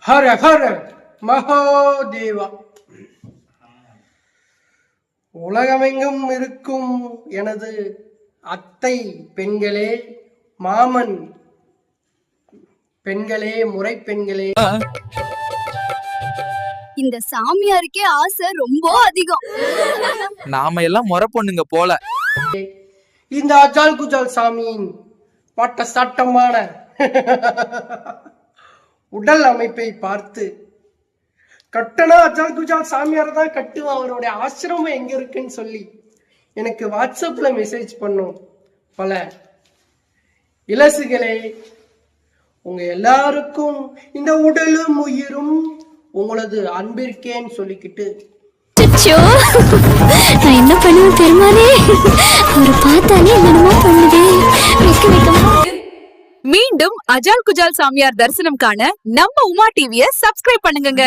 ஹர ஹர மகாதேவா. உலகமெங்கும் இருக்கும் எனது அத்தை பெண்களே, மாமன் பெண்களே, முறை பெண்களே, இந்த சாமியாருக்கே ஆசை ரொம்ப அதிகம். நாம எல்லாம் முறை பொண்ணுங்க போல. இந்த அஜால் குஜால் சாமியின் பட்ட சட்டமான உடல் அமைப்பை பார்த்து கட்டணா அஜால் குஜால் சாமியார் தான் கட்டுவோம், அவருடைய ஆசிரமம் எங்க இருக்குன்னு சொல்லி எனக்கு வாட்ஸ்அப்ல மெசேஜ் பண்ணும் பல இலசுகளே, உங்க எல்லாருக்கும் இந்த உடலும் உயிரும் உங்களது அன்பிற்கேன்னு சொல்லிக்கிட்டு நான் என்ன பண்ணுவேன் பெருமானே, அவரை பார்த்தாலே என்னமோ பண்ணுது. மீண்டும் அஜால் குஜால் சாமியார் தரிசனம் காண நம்ம உமா டிவியை சப்ஸ்கிரைப் பண்ணுங்க.